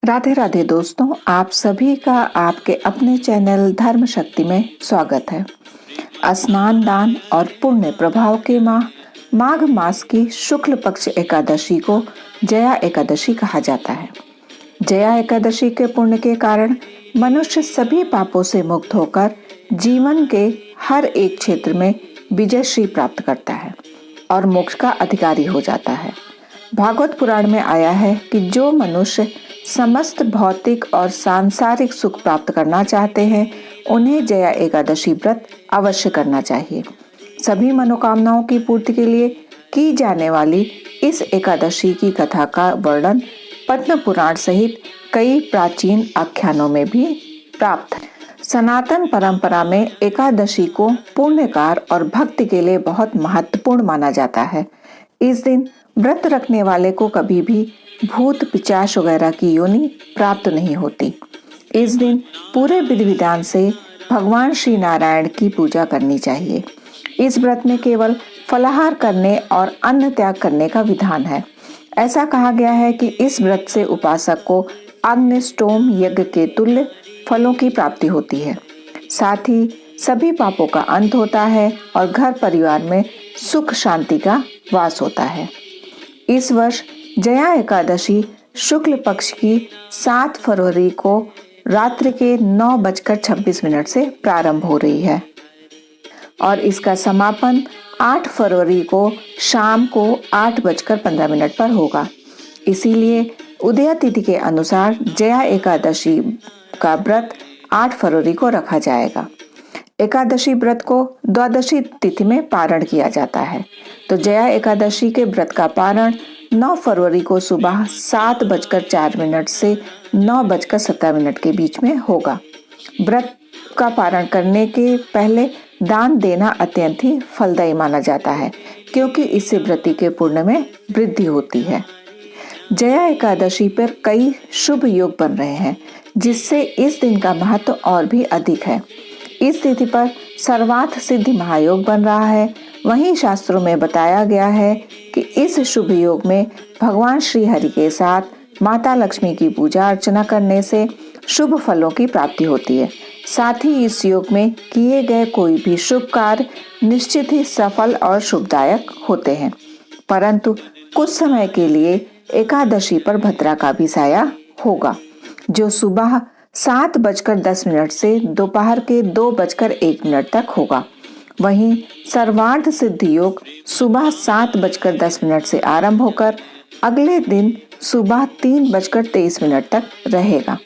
राधे राधे दोस्तों, आप सभी का आपके अपने चैनल धर्म शक्ति में स्वागत है। स्नान दान और पुण्य प्रभाव के माह माघ मास की शुक्ल पक्ष एकादशी को जया एकादशी कहा जाता है। जया एकादशी के पुण्य के कारण मनुष्य सभी पापों से मुक्त होकर जीवन के हर एक क्षेत्र में विजयश्री प्राप्त करता है और मोक्ष का अधिकारी हो जाता है। भागवत पुराण में आया है कि जो मनुष्य समस्त भौतिक और सांसारिक सुख प्राप्त करना चाहते हैं उन्हें जया एकादशी व्रत अवश्य करना चाहिए। सभी मनोकामनाओं की पूर्ति के लिए की जाने वाली इस एकादशी की कथा का वर्णन पद्म पुराण सहित कई प्राचीन आख्यानों में भी प्राप्त है। सनातन परंपरा में एकादशी को पुण्यकार और भक्ति के लिए बहुत महत्वपूर्ण माना जाता है। इस दिन व्रत रखने वाले को कभी भी भूत पिशाच वगैरह की योनि प्राप्त नहीं होती। इस दिन पूरे विधि विधान से भगवान श्री नारायण की पूजा करनी चाहिए। इस व्रत में केवल फलाहार करने और अन्न त्याग करने का विधान है। ऐसा कहा गया है कि इस व्रत से उपासक को अग्निष्टोम यज्ञ के तुल्य फलों की प्राप्ति होती है। साथ ही सभी पापों का अंत होता है और घर परिवार में सुख शांति का वास होता है। इस वर्ष जया एकादशी शुक्ल पक्ष की 7 फरवरी को रात्रि के 9:26 से प्रारंभ हो रही है और इसका समापन 8 फरवरी को शाम को 8:15 पर होगा। इसीलिए उदय तिथि के अनुसार जया एकादशी का व्रत 8 फरवरी को रखा जाएगा। एकादशी व्रत को द्वादशी तिथि में पारण किया जाता है, तो जया एकादशी के व्रत का पारण 9 फरवरी को सुबह 7:04 से 9:17 के बीच में होगा। व्रत का पारण करने के पहले दान देना अत्यंत ही फलदायी माना जाता है, क्योंकि इससे व्रती के पुण्य में वृद्धि होती है। जया एकादशी पर कई शुभ योग बन रहे हैं, जिससे इस दिन का महत्व और भी अधिक है। इस तिथि पर सर्वार्थ सिद्धि महायोग बन रहा है। वहीं शास्त्रों में बताया गया है कि इस शुभ योग में भगवान श्री हरि के साथ माता लक्ष्मी की पूजा अर्चना करने से शुभ फलों की प्राप्ति होती है। साथ ही इस योग में किए गए कोई भी शुभ कार्य निश्चित ही सफल और शुभदायक होते हैं। परंतु कुछ समय के लिए एकादशी पर भद्रा का भी साया होगा, जो सुबह 7:10 से दोपहर के 2:01 तक होगा। वहीं सर्वार्थ सिद्धि योग सुबह 7:10 से आरंभ होकर अगले दिन सुबह 3:23 तक रहेगा,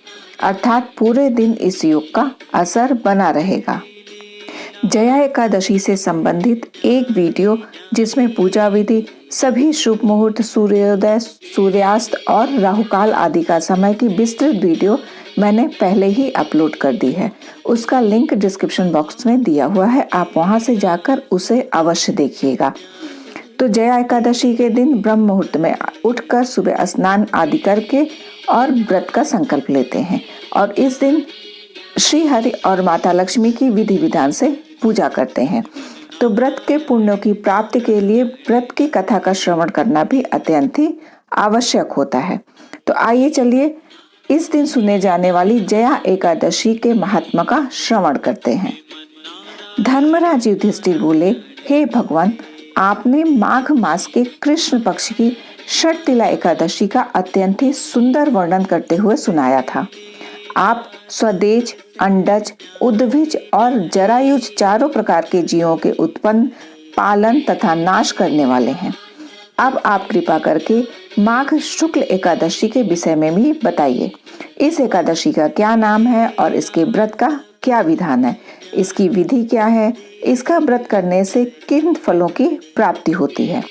अर्थात पूरे दिन इस योग का असर बना रहेगा। जया एकादशी से संबंधित एक वीडियो, जिसमें पूजा विधि, सभी शुभ मुहूर्त, सूर्योदय, सूर्यास्त और राहुकाल आदि का समय की विस्तृत वीडियो मैंने पहले ही अपलोड कर दी है। उसका लिंक डिस्क्रिप्शन बॉक्स में दिया हुआ है, आप वहां से जाकर उसे अवश्य देखिएगा। तो जया एकादशी के दिन ब्रह्म मुहूर्त में उठकर सुबह स्नान आदि करके और व्रत का संकल्प लेते हैं और इस दिन श्री हरि और माता लक्ष्मी की विधि विधान से पूजा करते हैं। तो व्रत के पुण्यों की प्राप्ति के लिए व्रत की कथा का श्रवण करना भी अत्यंत ही आवश्यक होता है। तो आइए चलिए इस दिन सुने जाने वाली जया एकादशी के महात्मा का श्रवण करते हैं। धर्मराज युधिष्ठिर बोले, हे भगवान, आपने माघ मास के कृष्ण पक्ष की षटतिला एकादशी का अत्यंत ही सुंदर वर्णन करते हुए सुनाया था। आप स्वदेज, अंडज, उद्भिज और जरायुज चारों प्रकार के जीवों के उत्पन्न, पालन तथा नाश करने वाले हैं। अब आप कृपा करके माघ शुक्ल एकादशी के विषय में भी बताइए। इस एकादशी का क्या नाम है और इसके व्रत का क्या विधान है, इसकी विधि क्या है, इसका व्रत करने से किन फलों की प्राप्ति होती है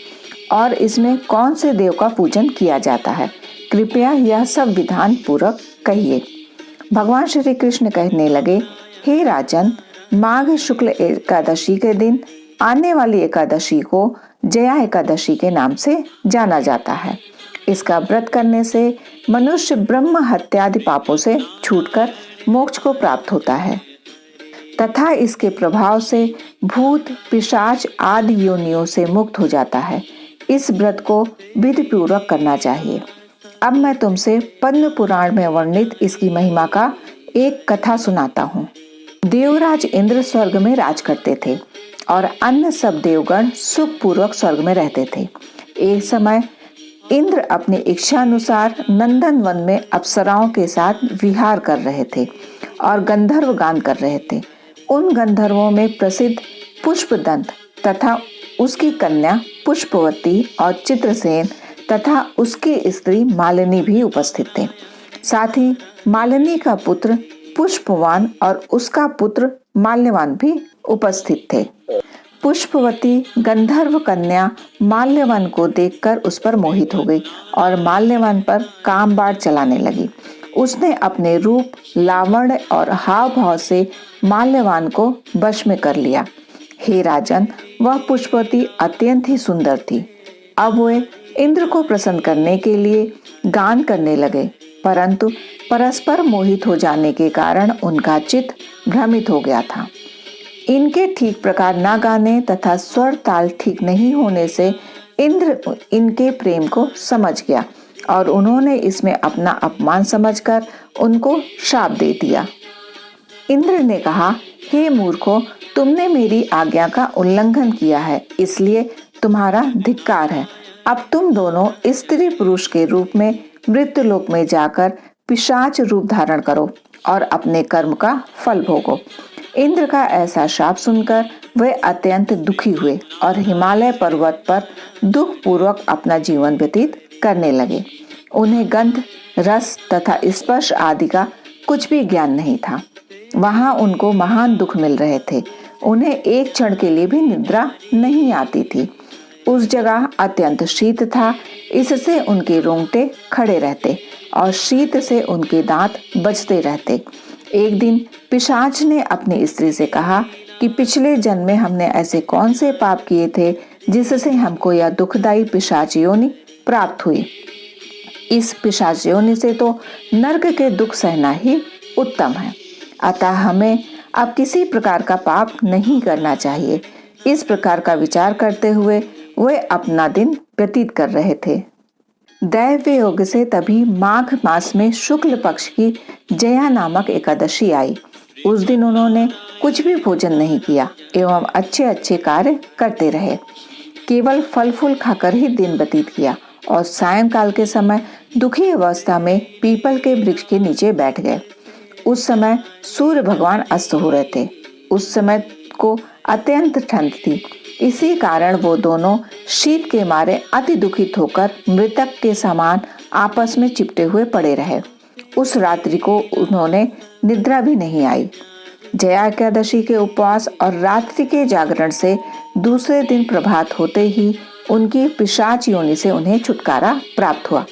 और इसमें कौन से देव का पूजन किया जाता है। कृपया यह सब विधान पूर्वक कहिए। भगवान श्री कृष्ण कहने लगे, हे राजन, माघ शुक्ल एकादशी के दिन आने वाली एकादशी को जया एकादशी के नाम से जाना जाता है। इसका व्रत करने से मनुष्य ब्रह्म हत्यादि पापों से छूटकर मोक्ष को प्राप्त होता है तथा इसके प्रभाव से भूत पिशाच आदि योनियों से मुक्त हो जाता है। इस व्रत को विधि पूर्वक करना चाहिए। अब मैं तुमसे पद्म पुराण में वर्णित इसकी महिमा का एक कथा सुनाता हूँ। देवराज इंद्र स्वर्ग में राज करते थे और अन्य सब देवगण सुखपूर्वक स्वर्ग में रहते थे। एक समय इंद्र अपनी इच्छा अनुसार नंदन वन में अप्सराओं के साथ विहार कर रहे थे और गंधर्व गान कर रहे थे। उन गंधर्वों में प्रसिद्ध पुष्पदंत तथा उसकी कन्या पुष्पवती और चित्रसेन तथा उसकी स्त्री मालिनी भी उपस्थित थे। साथ ही मालिनी का पुत्र पुष्पवान और उसका पुत्र माल्यवान भी उपस्थित थे। पुष्पवती गंधर्व कन्या माल्यवान को देखकर उस पर मोहित हो गई और माल्यवान पर काम बाढ़ चलाने लगी। उसने अपने रूप, लावण्य और हाव भाव से माल्यवान को वश में कर लिया। हे राजन, वह पुष्पवती अत्यंत ही सुंदर थी। अब वे इंद्र को प्रसन्न करने के लिए गान करने लगे, परंतु परस्पर मोहित हो जाने के कारण उनका चित्त भ्रमित हो गया था। इनके ठीक प्रकार न गाने तथा स्वर ताल ठीक नहीं होने से इंद्र इनके प्रेम को समझ गया और उन्होंने इसमें अपना अपमान समझकर उनको शाप दे दिया। इंद्र ने कहा, हे मूर्खों, तुमने मेरी आज्ञा का उल्लंघन किया है, इसलिए तुम्हारा धिक्कार है। अब तुम दोनों स्त्री पुरुष के रूप में मृत्युलोक में जाकर पिशाच रूप धारण करो और अपने कर्म का फल भोगो। इंद्र का ऐसा शाप सुनकर वे अत्यंत दुखी हुए और हिमालय पर्वत पर दुख पूर्वक अपना जीवन व्यतीत करने लगे। उन्हें गंध, रस तथा स्पर्श आदि का कुछ भी ज्ञान नहीं था। वहां उनको महान दुख मिल रहे थे। उन्हें एक क्षण के लिए भी निद्रा नहीं आती थी। उस जगह अत्यंत शीत था, इससे उनके रोंगटे खड़े रहते और शीत से उनके दांत बजते रहते। एक दिन पिशाच ने अपनी स्त्री से कहा कि पिछले जन्म में हमने ऐसे कौन से पाप किए थे जिससे हमको यह दुखदायी पिशाच योनि प्राप्त हुई। इस पिशाच योनि से तो नरक के दुख सहना ही उत्तम है। अतः हमें अब किसी प्रकार का पाप नहीं करना चाहिए। इस प्रकार का विचार करते हुए वे अपना दिन व्यतीत कर रहे थे। दैव योग से तभी माघ मास में शुक्ल पक्ष की जया नामक एकादशी आई। उस दिन उन्होंने कुछ भी भोजन नहीं किया एवं अच्छे अच्छे कार्य करते रहे। केवल फल फूल खाकर ही दिन व्यतीत किया और सायंकाल के समय दुखी अवस्था में पीपल के वृक्ष के नीचे बैठ गए। उस समय सूर्य भगवान अस्त हो रहे थे। उस समय को अत्यंत ठंड थी, इसी कारण वो दोनों शीत के मारे अति दुखित होकर मृतक के समान आपस में चिपटे हुए पड़े रहे। उस रात्रि को उन्होंने निद्रा भी नहीं आई। जया एकादशी के उपवास और रात्रि के जागरण से दूसरे दिन प्रभात होते ही उनकी पिशाच योनि से उन्हें छुटकारा प्राप्त हुआ।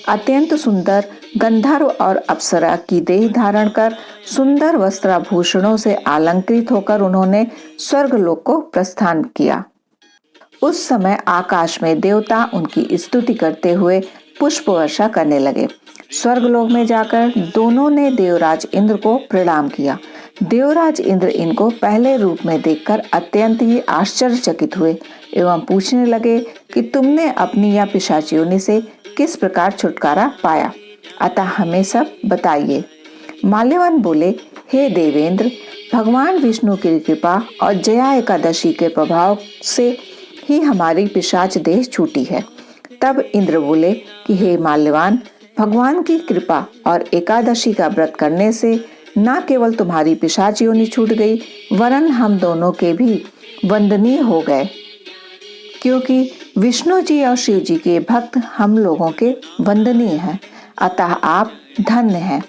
अत्यंत सुंदर गंधर्व और अप्सरा की देह धारण कर सुंदर वस्त्राभूषणों से अलंकृत होकर उन्होंने स्वर्गलोक को प्रस्थान किया। उस समय आकाश में देवता उनकी स्तुति करते हुए पुष्प वर्षा करने लगे। स्वर्गलोक में जाकर दोनों ने देवराज इंद्र को प्रणाम किया। देवराज इंद्र इनको पहले रूप में देखकर अत्यंत ही आश्चर्यचकित हुए एवं पूछने लगे कि तुमने अपनी या पिशाच योनि से किस प्रकार छुटकारा पाया, अतः हमें सब बताइए। माल्यवान बोले, हे देवेंद्र, भगवान विष्णु की कृपा और जया एकादशी के प्रभाव से ही हमारी पिशाच देह छूटी है। तब इंद्र बोले कि हे माल्यवान, भगवान की कृपा और एकादशी का व्रत करने से न केवल तुम्हारी पिशाच योनि छूट गई, वरन हम दोनों के भी वंदनीय हो गए, क्योंकि विष्णु जी और शिव जी के भक्त हम लोगों के वंदनीय हैं। अतः आप धन्य हैं।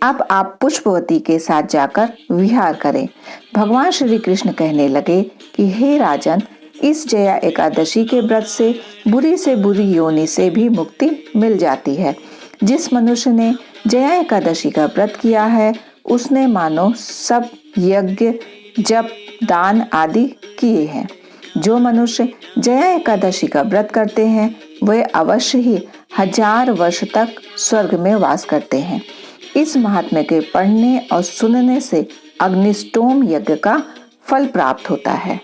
अब आप पुष्पवती के साथ जाकर विहार करें। भगवान श्री कृष्ण कहने लगे कि हे राजन, इस जया एकादशी के व्रत से बुरी योनि से भी मुक्ति मिल जाती है। जिस मनुष्य ने जया एकादशी का व्रत किया है, उसने मानो सब यज्ञ, जप, दान आदि किए हैं। जो मनुष्य जया एकादशी का व्रत करते हैं, वे अवश्य ही 1000 वर्ष तक स्वर्ग में वास करते हैं। इस महात्म्य के पढ़ने और सुनने से अग्निष्टोम यज्ञ का फल प्राप्त होता है।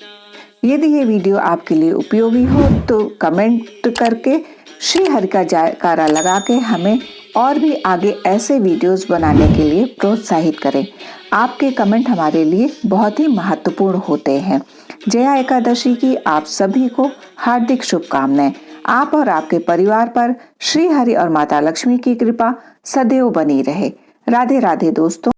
यदि ये वीडियो आपके लिए उपयोगी हो तो कमेंट करके श्री हरि का जयकारा लगा के हमें और भी आगे ऐसे वीडियोस बनाने के लिए प्रोत्साहित करें। आपके कमेंट हमारे लिए बहुत ही महत्वपूर्ण होते हैं। जया एकादशी की आप सभी को हार्दिक शुभकामनाएं। आप और आपके परिवार पर श्री हरि और माता लक्ष्मी की कृपा सदैव बनी रहे। राधे राधे दोस्तों।